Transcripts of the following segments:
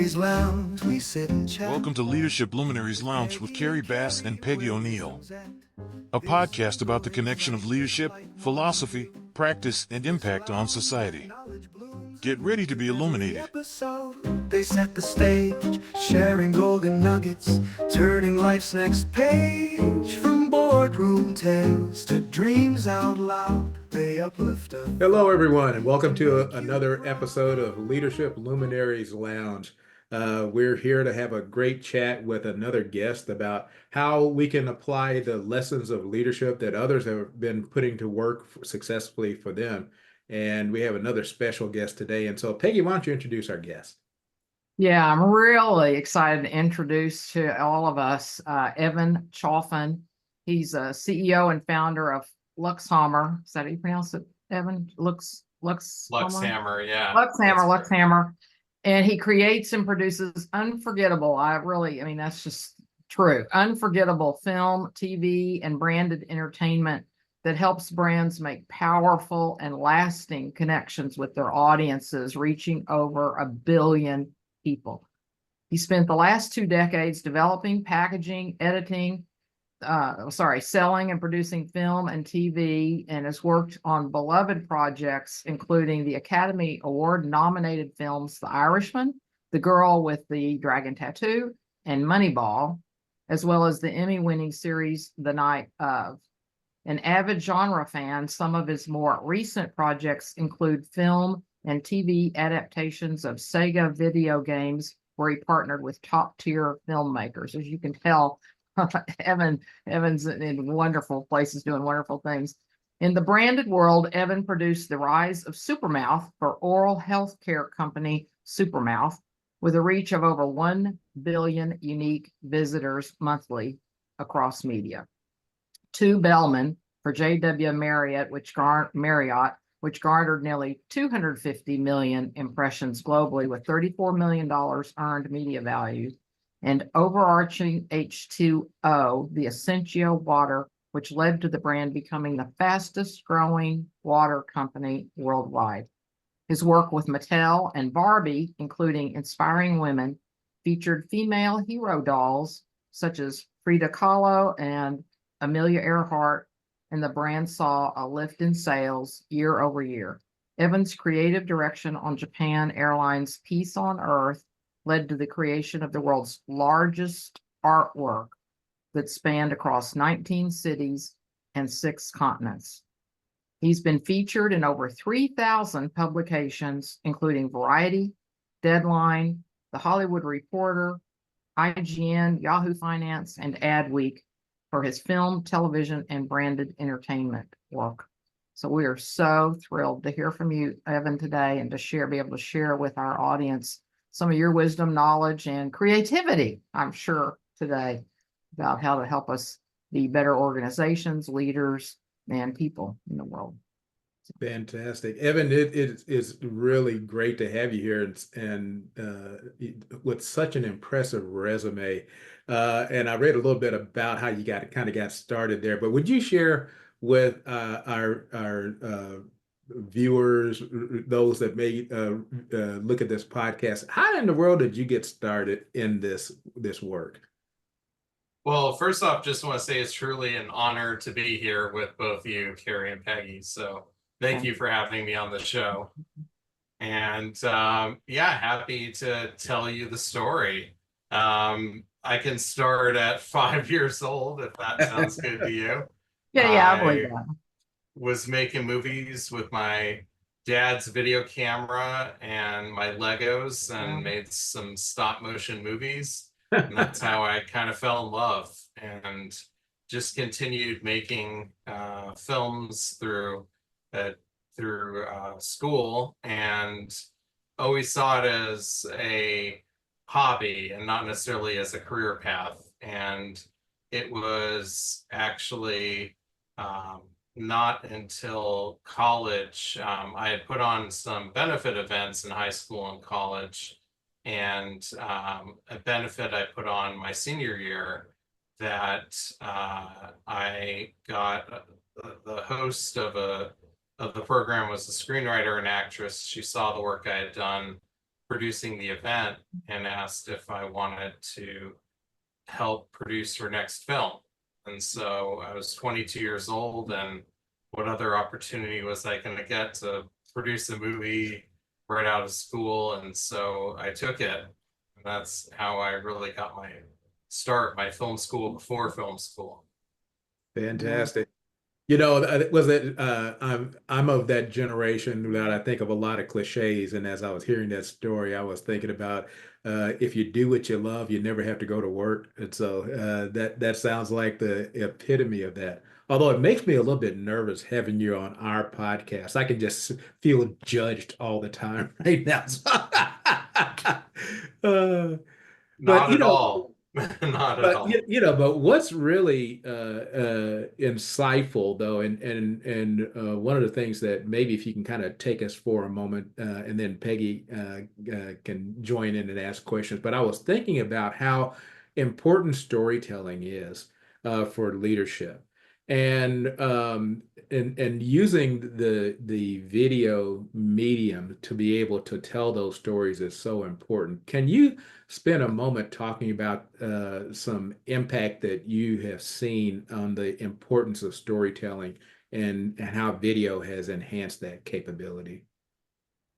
Luminaries Lounge, we sit and chat. Welcome to Leadership Luminaries Lounge with Kerry and Peggy O'Neill, a podcast about the connection of leadership, philosophy, practice, and impact on society. Get ready to be illuminated. They set the stage, sharing golden nuggets, turning life's next page. From boardroom tales to dreams out loud, they uplift us. Hello, everyone, and welcome to another episode of Leadership Luminaries Lounge. We're here to have a great chat with another guest about how we can apply the lessons of leadership that others have been putting to work successfully for them. And we have another special guest today. And so, Peggy, why don't you introduce our guest? Yeah, I'm really excited to introduce to all of us Evan Cholfin. He's a CEO and founder of Lux Hammer. Is that how you pronounce it, Evan? Lux Hammer, yeah. Lux Hammer. And he creates and produces unforgettable, that's just true, unforgettable film, TV, and branded entertainment that helps brands make powerful and lasting connections with their audiences, reaching over 1 billion people. He spent the last 2 decades developing, packaging, selling and producing film and TV, and has worked on beloved projects, including the Academy Award nominated films, The Irishman, The Girl with the Dragon Tattoo, and Moneyball, as well as the Emmy-winning series The Night of. An avid genre fan, some of his more recent projects include film and TV adaptations of Sega video games, where he partnered with top-tier filmmakers. As you can tell, Evan's in wonderful places doing wonderful things. In the branded world, Evan produced The Rise of Supermouth for oral health care company Supermouth, with a reach of over 1 billion unique visitors monthly across media. To Bellman for J.W. Marriott, which garnered nearly 250 million impressions globally, with $34 million earned media value. And overarching H2O, the Essentio water, which led to the brand becoming the fastest growing water company worldwide. His work with Mattel and Barbie, including Inspiring Women, featured female hero dolls such as Frida Kahlo and Amelia Earhart, and the brand saw a lift in sales year over year. Evan's creative direction on Japan Airlines' Peace on Earth led to the creation of the world's largest artwork that spanned across 19 cities and 6 continents. He's been featured in over 3,000 publications, including Variety, Deadline, The Hollywood Reporter, IGN, Yahoo Finance, and Adweek for his film, television, and branded entertainment work. So we are so thrilled to hear from you, Evan, today, and to be able to share with our audience some of your wisdom, knowledge, and creativity, I'm sure, today, about how to help us be better organizations, leaders, and people in the world. Fantastic. Evan, it is really great to have you here and with such an impressive resume. And I read a little bit about how you got started there, but would you share with our viewers, those that may look at this podcast, how in the world did you get started in this work? Well, first off, just want to say it's truly an honor to be here with both you, Kerry and Peggy. So thank you for having me on the show. And happy to tell you the story. I can start at 5 years old, if that sounds good to you. I believe that. Was making movies with my dad's video camera and my Legos and made some stop motion movies. And that's how I kind of fell in love and just continued making films through school, and always saw it as a hobby and not necessarily as a career path. And it was actually not until college. I had put on some benefit events in high school and college, and a benefit I put on my senior year that I got the host of the program was a screenwriter and actress. She saw the work I had done producing the event and asked if I wanted to help produce her next film. And so I was 22 years old, and what other opportunity was I going to get to produce a movie right out of school? And so I took it. And that's how I really got my start, my film school before film school. Fantastic. You know, was it I'm of that generation that I think of a lot of cliches, and as I was hearing that story, I was thinking about if you do what you love, you never have to go to work. And so that sounds like the epitome of that. Although it makes me a little bit nervous having you on our podcast. I can just feel judged all the time right now. Uh, but Not you at know, all. Not at but all. but what's really insightful though, and one of the things that maybe if you can kind of take us for a moment, and then Peggy can join in and ask questions. But I was thinking about how important storytelling is for leadership, and and using the video medium to be able to tell those stories is so important. Can you spend a moment talking about some impact that you have seen on the importance of storytelling and how video has enhanced that capability?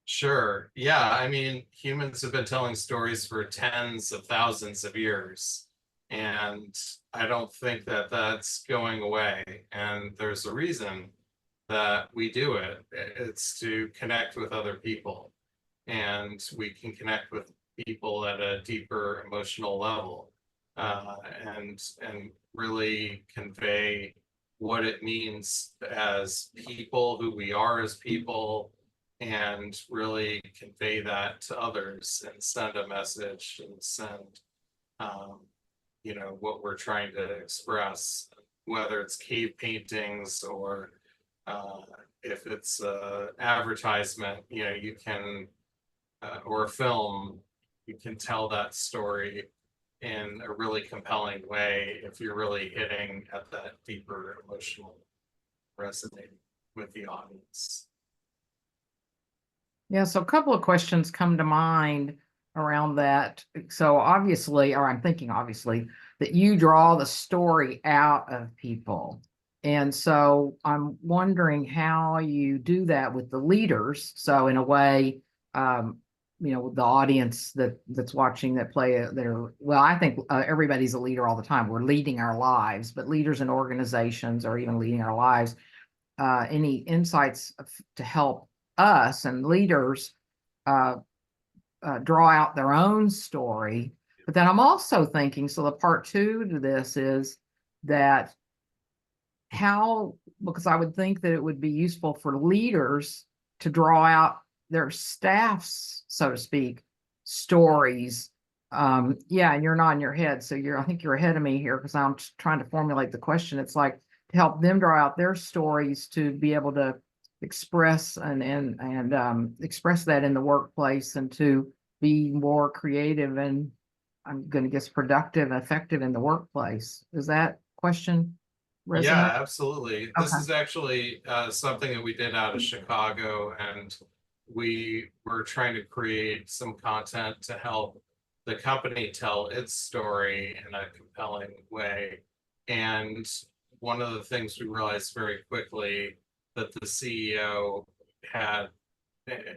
Sure. Yeah. I mean, humans have been telling stories for tens of thousands of years. And I don't think that that's going away. And there's a reason that we do it. It's to connect with other people. And we can connect with people at a deeper emotional level, uh, and really convey what it means as people, who we are as people, and really convey that to others and send a message and send, um, what we're trying to express, whether it's cave paintings or uh, if it's advertisement, you can, or a film, you can tell that story in a really compelling way if you're really hitting at that deeper emotional resonating with the audience. Yeah, so a couple of questions come to mind around that. So obviously, or I'm thinking obviously, that you draw the story out of people. And so I'm wondering how you do that with the leaders. So in a way, the audience that's watching that play they're well, I think everybody's a leader all the time. We're leading our lives, but leaders in organizations are even leading our lives. Any insights to help us and leaders uh, draw out their own story. But then I'm also thinking, so the part two to this is that because I would think that it would be useful for leaders to draw out their staff's, so to speak, stories. Yeah, and you're nodding your head. So I think you're ahead of me here because I'm trying to formulate the question. It's like to help them draw out their stories to be able to express and express that in the workplace and to be more creative and I'm going to guess productive and effective in the workplace. Is that question resonate? Yeah, absolutely. This Okay. is actually something that we did out of Chicago, and we were trying to create some content to help the company tell its story in a compelling way. And one of the things we realized very quickly that the CEO had,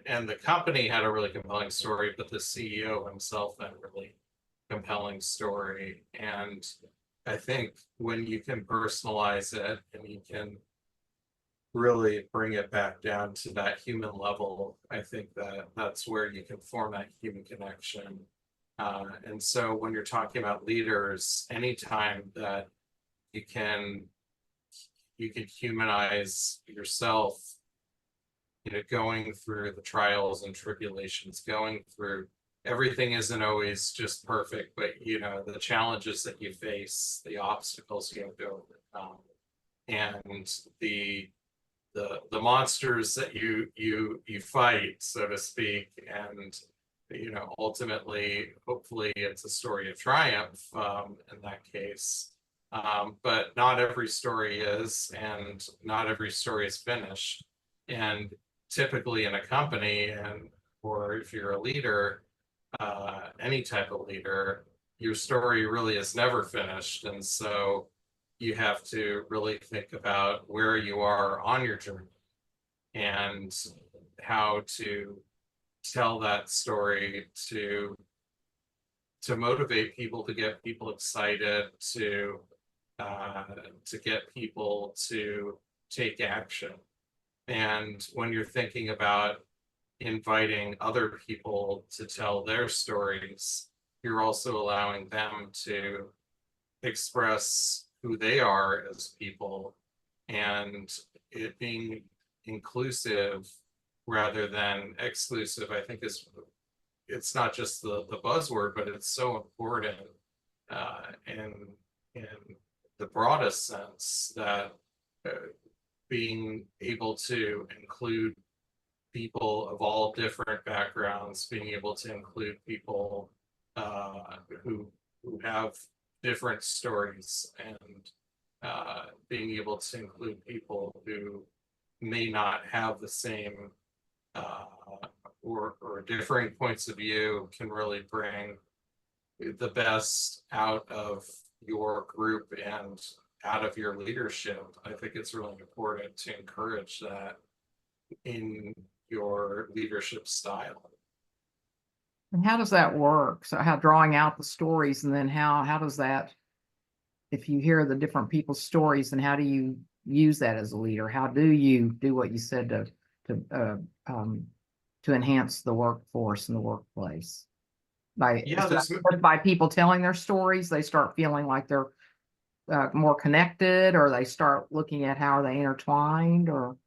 and the company had a really compelling story, but the CEO himself had a really compelling story. And I think when you can personalize it and you can really bring it back down to that human level, I think that that's where you can form that human connection. And so when you're talking about leaders, anytime that you can humanize yourself, going through the trials and tribulations, going through everything isn't always just perfect, but the challenges that you face, the obstacles you have to overcome, and the monsters that you fight, so to speak, and ultimately, hopefully, it's a story of triumph in that case. But not every story is, and not every story is finished. And typically in a company, and or if you're a leader, any type of leader, your story really is never finished. And so you have to really think about where you are on your journey and how to tell that story to motivate people, to get people excited, to get people to take action. And when you're thinking about inviting other people to tell their stories, you're also allowing them to express who they are as people, and it being inclusive rather than exclusive, I think it's not just the buzzword, but it's so important in the broadest sense that being able to include people of all different backgrounds, being able to include people who have different stories, and being able to include people who may not have the same or differing points of view can really bring the best out of your group and out of your leadership. I think it's really important to encourage that in your leadership style. And how does that work? So how drawing out the stories, and then how does that, if you hear the different people's stories, then how do you use that as a leader? How do you do what you said to enhance the workforce and the workplace? By people telling their stories, they start feeling like they're more connected, or they start looking at how are they intertwined, or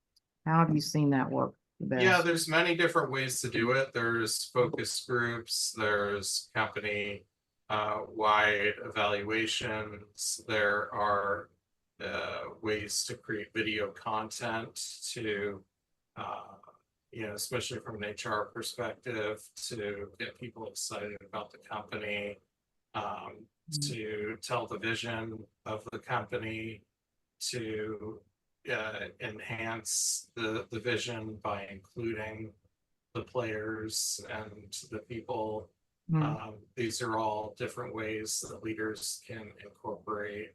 how have you seen that work the best? Yeah, there's many different ways to do it. There's focus groups, there's company wide evaluations, there are ways to create video content to especially from an HR perspective, to get people excited about the company, to tell the vision of the company, to enhance the vision by including the players and the people. These are all different ways that leaders can incorporate.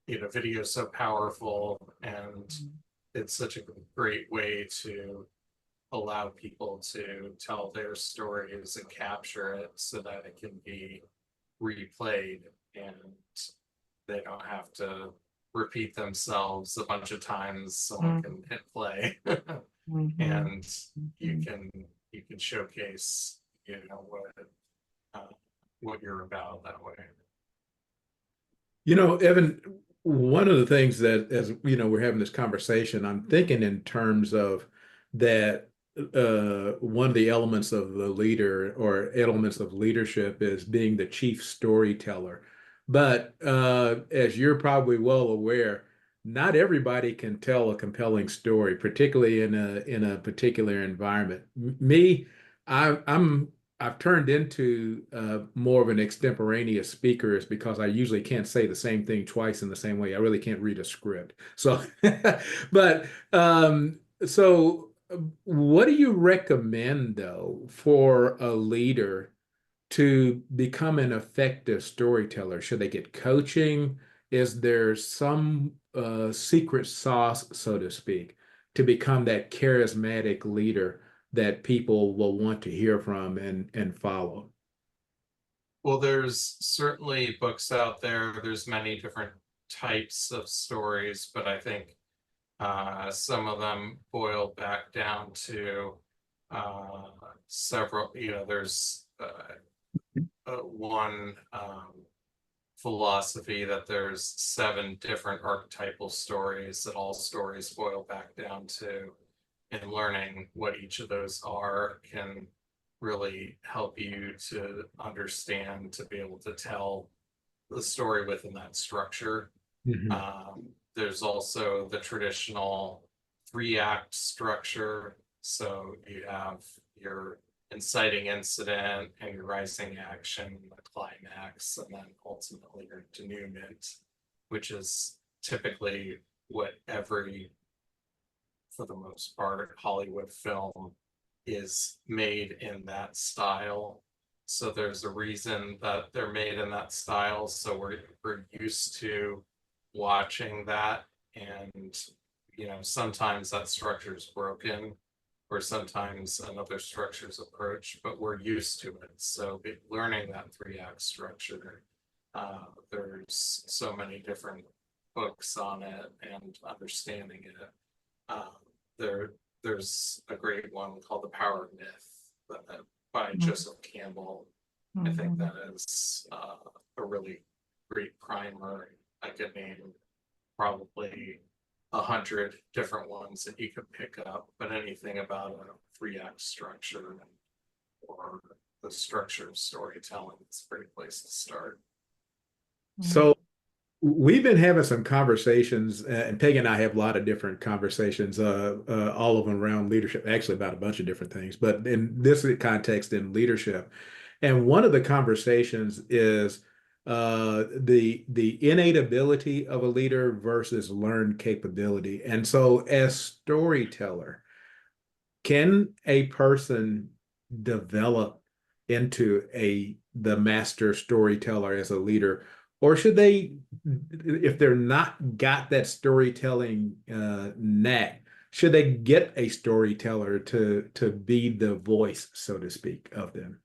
Video is so powerful, and it's such a great way to allow people to tell their stories and capture it so that it can be replayed and they don't have to repeat themselves a bunch of times. Someone can hit play and you can showcase what you're about that way. Evan, one of the things that, as we're having this conversation, I'm thinking in terms of that one of the elements of the leader or elements of leadership is being the chief storyteller. But as you're probably well aware, not everybody can tell a compelling story, particularly in a particular environment. I've turned into more of an extemporaneous speaker is because I usually can't say the same thing twice in the same way. I really can't read a script. So, but so what do you recommend though for a leader to become an effective storyteller? Should they get coaching? Is there some secret sauce, so to speak, to become that charismatic leader that people will want to hear from and follow? Well, there's certainly books out there. There's many different types of stories, but I think some of them boil back down to several, there's one philosophy that there's 7 different archetypal stories that all stories boil back down to, and learning what each of those are can really help you to understand, to be able to tell the story within that structure. There's also the traditional 3-act structure. So you have your inciting incident and your rising action, the climax, and then ultimately your denouement, which is typically what every, for the most part, Hollywood film is made in that style. So there's a reason that they're made in that style. So we're used to watching that, and sometimes that structure is broken, or sometimes another structure's approach, but we're used to it. So learning that 3-act structure, there's so many different books on it and understanding it. There's a great one called The Power of Myth by Joseph Campbell. I think that is a really great primer. I could name probably 100 different ones that you could pick up, but anything about a 3-act structure or the structure of storytelling, it's a great place to start. So we've been having some conversations, and Peggy and I have a lot of different conversations, all of them around leadership, actually about a bunch of different things, but in this context, in leadership. And one of the conversations is the innate ability of a leader versus learned capability. And so as storyteller, can a person develop into the master storyteller as a leader? Or should they, if they're not got that storytelling knack, should they get a storyteller to be the voice, so to speak, of them?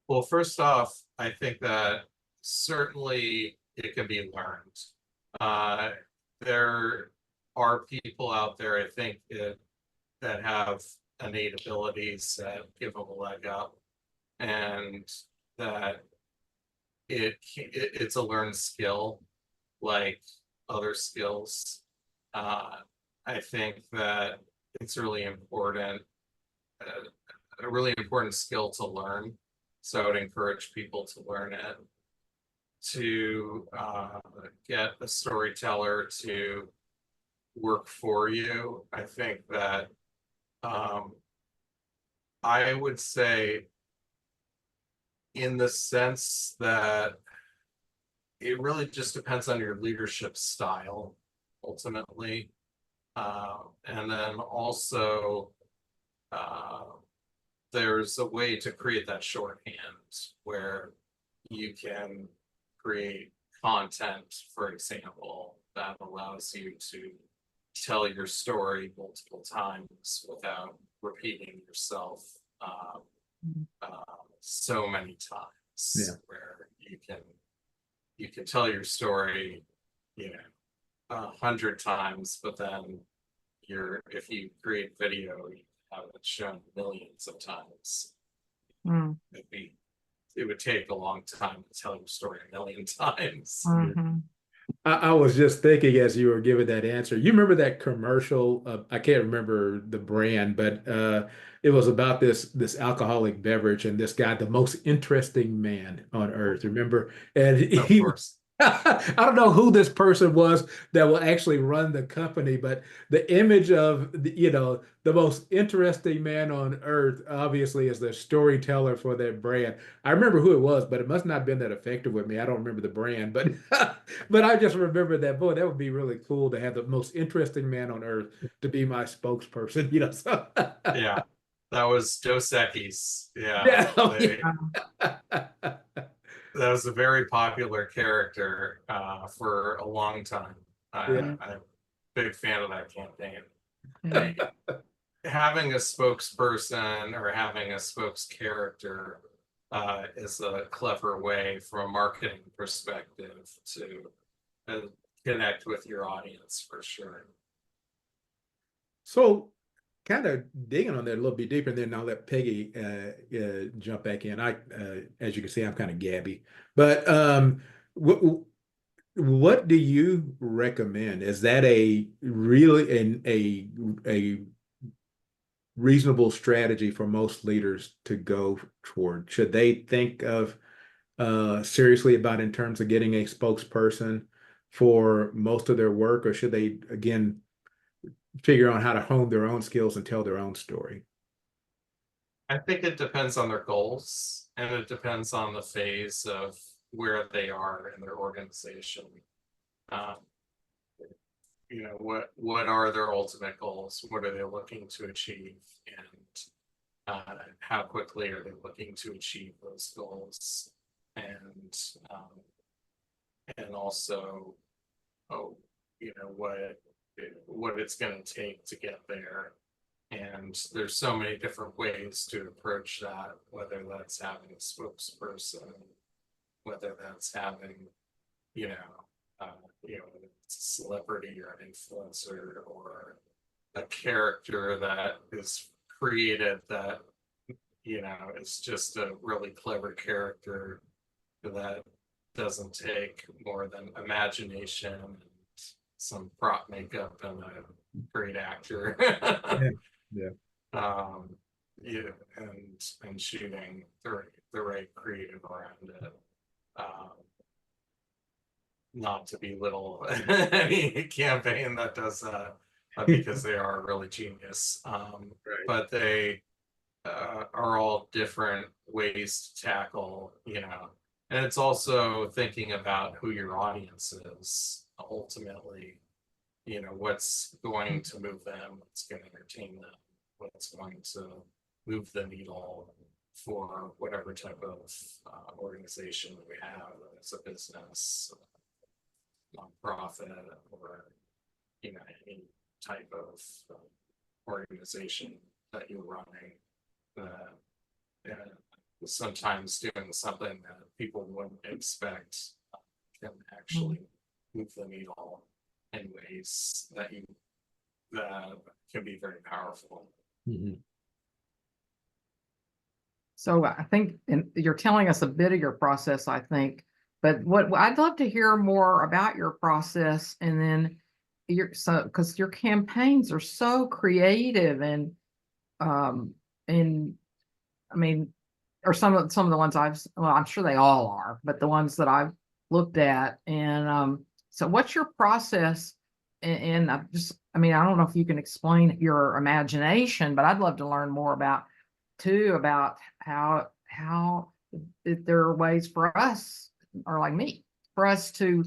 Well, first off, I think that certainly it can be learned. There are people out there, I think, that have innate abilities that give them a leg up, and that it's a learned skill like other skills. I think that it's really important, a really important skill to learn. So I would encourage people to learn it, to get a storyteller to work for you. I think that I would say, in the sense that it really just depends on your leadership style, ultimately. And then also, there's a way to create that shorthand where you can create content, for example, that allows you to tell your story multiple times without repeating yourself so many times, where you can tell your story 100 times, but then if you create video, you have it shown millions of times. It would take a long time to tell your story a million times. I was just thinking as you were giving that answer, you remember that commercial? I can't remember the brand, but it was about this alcoholic beverage and this guy, the most interesting man on earth. Remember? And Of course. I don't know who this person was that will actually run the company, but the image of the most interesting man on earth obviously is the storyteller for that brand. I remember who it was, but it must not have been that effective with me. I don't remember the brand, but but I just remember that, boy, that would be really cool to have the most interesting man on earth to be my spokesperson, So Yeah, that was Dos Equis. Yeah. That was a very popular character for a long time. I'm a big fan of that campaign. Having a spokesperson or having a spokes character is a clever way from a marketing perspective to connect with your audience, for sure. So kind of digging on that a little bit deeper, and then I'll let Peggy jump back in. As you can see, I'm kind of gabby, but what do you recommend? Is that a really a reasonable strategy for most leaders to go toward? Should they think of seriously about in terms of getting a spokesperson for most of their work, or should they again figure out how to hone their own skills and tell their own story? I think it depends on their goals, and it depends on the phase of where they are in their organization. what are their ultimate goals? What are they looking to achieve? And how quickly are they looking to achieve those goals? And also, oh, what it's going to take to get there. And there's so many different ways to approach that, whether that's having a spokesperson, whether that's having, you know, it's a celebrity or an influencer or a character that is created that, is just a really clever character that doesn't take more than imagination and some prop makeup and a great actor. Yeah. Yeah. Yeah, and shooting the right creative around it. Not to belittle any campaign that does that, because they are really genius. But they are all different ways to tackle, and it's also thinking about who your audience is ultimately. What's going to move them, what's going to entertain them, what's going to move the needle for whatever type of organization we have, whether it's a business, nonprofit, or any type of organization that you're running. Sometimes doing something that people wouldn't expect can actually move the needle in ways that can be very powerful. Mhm. So I think, and you're telling us a bit of your process, I think, but what I'd love to hear more about your process, and then because your campaigns are so creative and I mean, or some of the ones I'm sure they all are, but the ones that I've looked at. And so what's your process? And I don't know if you can explain your imagination, but I'd love to learn more about how if there are ways for us, or like me, for us to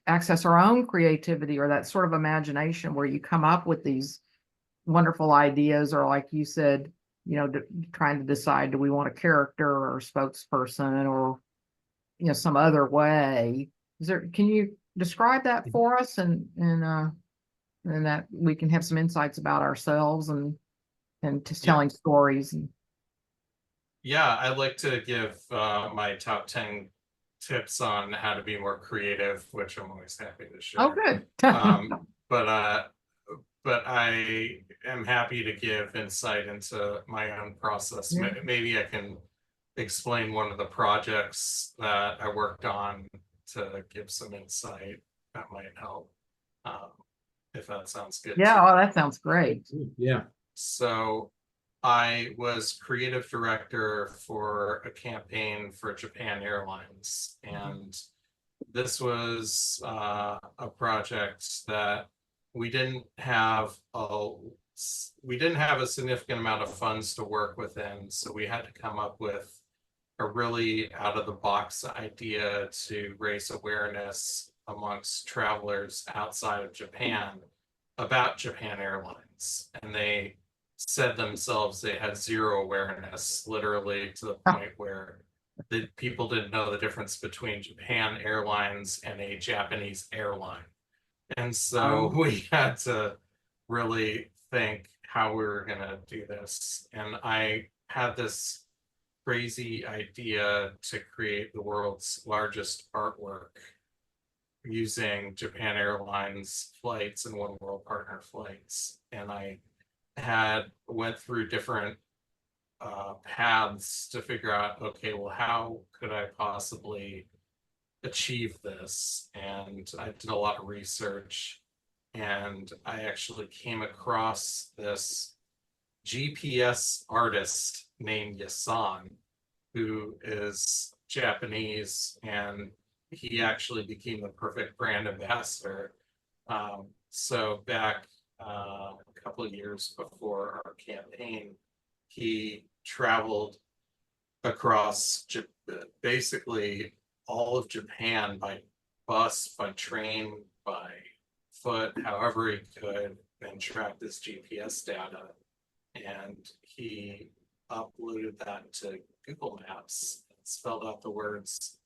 access our own creativity, or that sort of imagination where you come up with these wonderful ideas, or like you said, trying to decide, do we want a character or a spokesperson, or some other way. Can you describe that for us, and that we can have some insights about ourselves and just telling stories. Yeah, I'd like to give my top 10 tips on how to be more creative, which I'm always happy to share. Oh, good. But I am happy to give insight into my own process. Yeah. Maybe I can explain one of the projects that I worked on to give some insight that might help, if that sounds good. Yeah, oh, that sounds great. Yeah. So I was creative director for a campaign for Japan Airlines, and this was a project that we didn't have a significant amount of funds to work within, so we had to come up with a really out of the box idea to raise awareness amongst travelers outside of Japan about Japan Airlines. And they said themselves they had zero awareness, literally to the point where the people didn't know the difference between Japan Airlines and a Japanese airline. And so we had to really think how we were going to do this. And I had this crazy idea to create the world's largest artwork using Japan Airlines flights and One World Partner flights. And I went through different paths to figure out, okay, well, how could I possibly achieve this? And I did a lot of research, and I actually came across this GPS artist named Yasan, who is Japanese, and he actually became the perfect brand ambassador. So back a couple of years before our campaign, he traveled across basically all of Japan by bus, by train, by foot however he could and tracked his GPS data. And he uploaded that to Google Maps and spelled out the words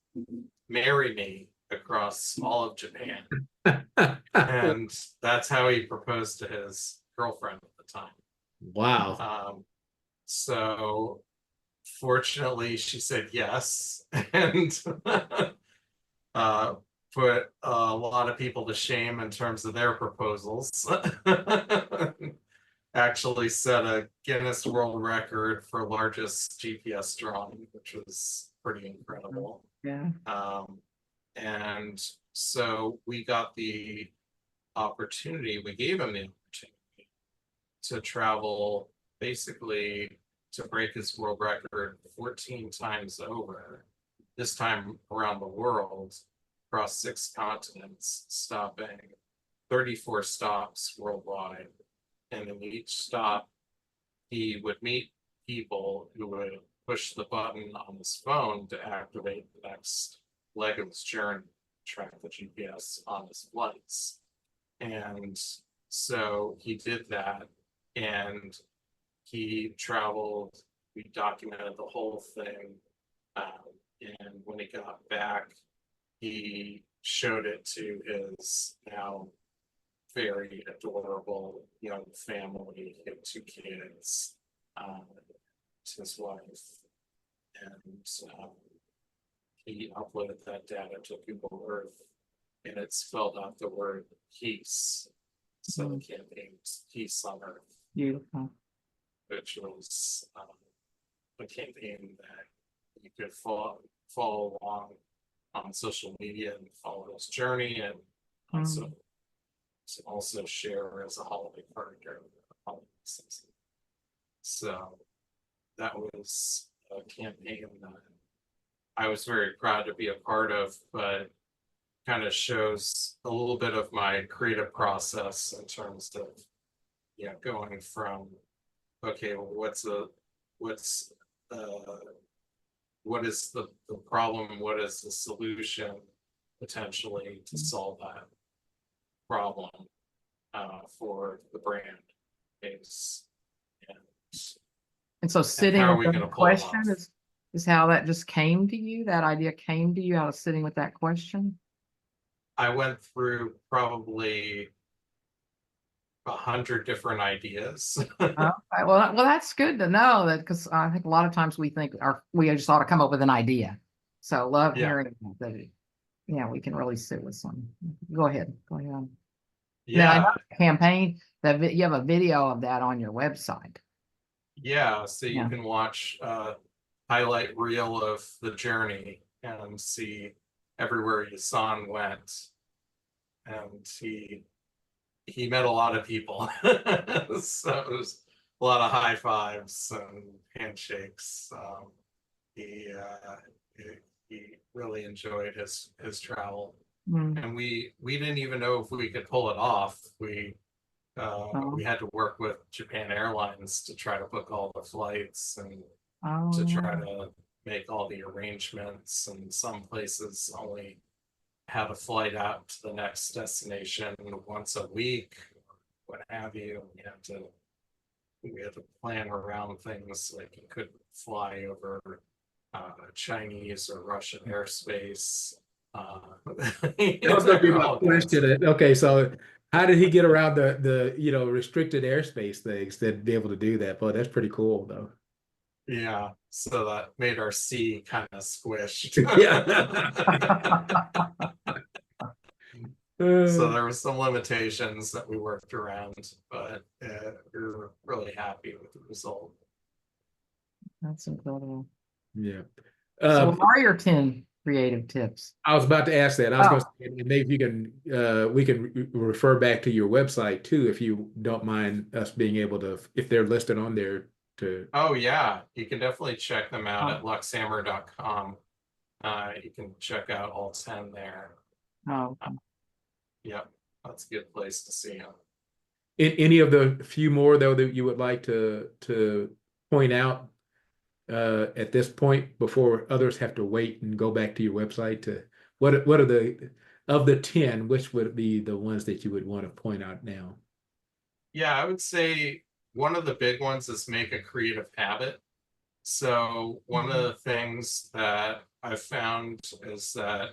"marry me" across all of Japan. And that's how he proposed to his girlfriend at the time. Wow. So fortunately she said yes, and put a lot of people to shame in terms of their proposals. Actually set a Guinness World Record for largest GPS drawing, which was pretty incredible. Yeah. And so we got the opportunity, we gave him the opportunity to travel basically to break his world record 14 times over, this time around the world, across 6 continents, stopping 34 stops worldwide. And in each stop, he would meet people who would push the button on his phone to activate the next leg of his journey, track the GPS on his flights. And so he did that, and he traveled, we documented the whole thing. And when he got back, he showed it to his now very adorable young family. He had 2 kids, his wife, and he uploaded that data to Google Earth, and it spelled out the word peace. So the campaign's Peace on Earth, Beautiful. which was a campaign that you could follow along on social media and follow his journey, and also share as a holiday card during the holiday season. So that was a campaign that I was very proud to be a part of, but kind of shows a little bit of my creative process in terms of, going from, okay, well, what is the problem? What is the solution potentially to solve that problem for the brand base? And so sitting how are with we that gonna pull it question off? is how that just came to you, that idea came to you out of sitting with that question? I went through probably 100 different ideas. Okay, well, that's good to know that, because I think a lot of times we think we just ought to come up with an idea. So love Yeah. hearing that. Yeah, we can really sit with some. Go ahead. Now, I know Yeah, the campaign that you have a video of that on your website. yeah. So you Yeah. can watch highlight reel of the journey and see everywhere Yasan went, and he met a lot of people. So it was a lot of high fives and handshakes. He really enjoyed his travel, and we didn't even know if we could pull it off. We had to work with Japan Airlines to try to book all the flights and to try to make all the arrangements, and some places only have a flight out to the next destination once a week, what have you. We had to plan around things, like you couldn't fly over Chinese or Russian airspace. That was gonna be my question. Okay, so how did he get around the restricted airspace things to be able to do that? Boy, that's pretty cool though. Yeah, so that made our C kind of squished. So there were some limitations that we worked around, but we were really happy with the result. That's incredible. Yeah. So what are your 10 creative tips? I was about to ask that. I was going to say, maybe you can we can refer back to your website too, if you don't mind us being able to, if they're listed on there to. Oh yeah, you can definitely check them out at luxhammer.com. You can check out all 10 there. Oh, Yep, that's a good place to see them. Any of the few more though that you would like to point out at this point before others have to wait and go back to your website to what are of the 10, which would be the ones that you would want to point out now? Yeah, I would say one of the big ones is make a creative habit. So one of the things that I've found is that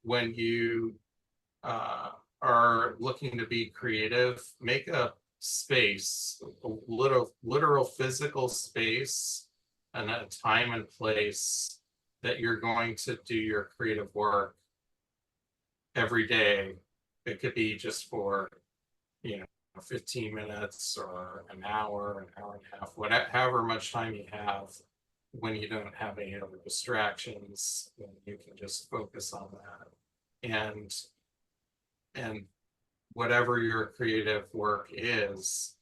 when you are looking to be creative, make a space, a literal physical space, and a time and place that you're going to do your creative work every day. It could be just for, 15 minutes or an hour and a half, whatever, however much time you have when you don't have any other distractions, then you can just focus on that. And whatever your creative work is,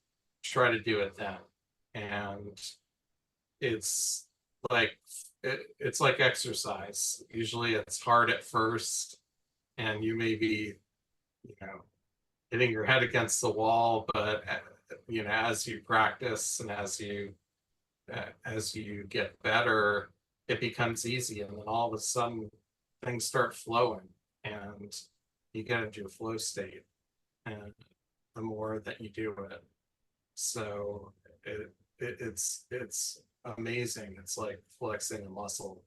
try to do it then. And it's it's like exercise. Usually it's hard at first, and you may be, hitting your head against the wall, but as you practice and as you get better, it becomes easy, and then all of a sudden things start flowing and you get into a flow state, and the more that you do it, so it's amazing. It's like flexing a muscle.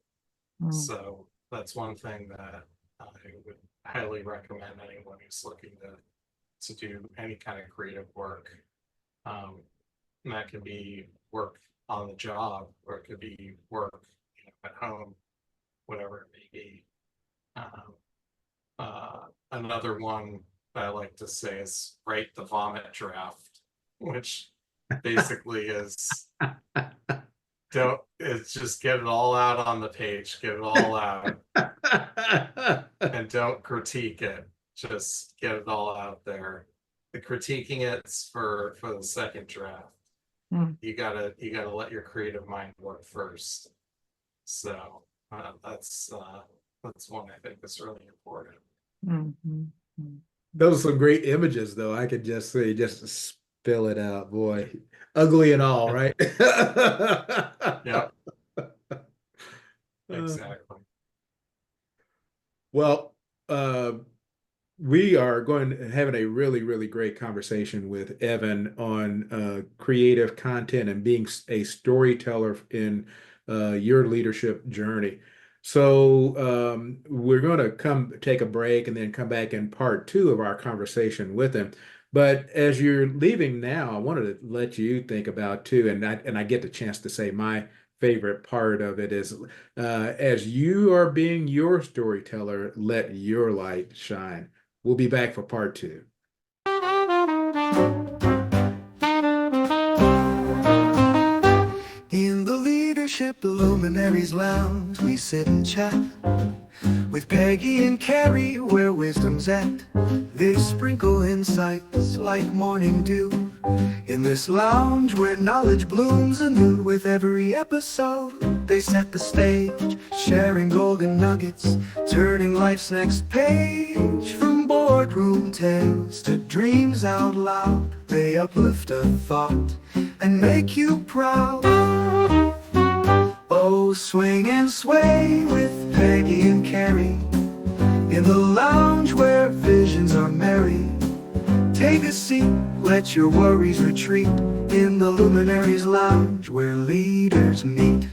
So that's one thing that I would highly recommend anyone who's looking to do any kind of creative work. And that can be work on the job, or it could be work at home, whatever it may be. Another one that I like to say is write the vomit draft, which basically is it's just get it all out on the page, get it all out, and don't critique it. Just get it all out there. The critiquing it's for the second draft. You gotta let your creative mind work first. So that's one I think is really important. Those are some great images, though. I could just say, just spill it out, boy. Ugly and all, right? Yeah. Exactly. Well, we are having a really, really great conversation with Evan on creative content and being a storyteller in your leadership journey. So we're going to take a break and then come back in part 2 of our conversation with him. But as you're leaving now, I wanted to let you think about too, and I get the chance to say my favorite part of it is as you are being your storyteller, let your light shine. We'll be back for part 2. In the leadership Luminaries lounge, we sit and chat with Peggy and Kerry, where wisdom's at. They sprinkle insights like morning dew in this lounge where knowledge blooms anew. With every episode, they set the stage, sharing golden nuggets, turning life's next page. From boardroom tales to dreams out loud, they uplift a thought and make you proud. Oh, swing and sway with Peggy and Kerry in the lounge where visions are merry. Take a seat, let your worries retreat in the Luminaries lounge where leaders meet.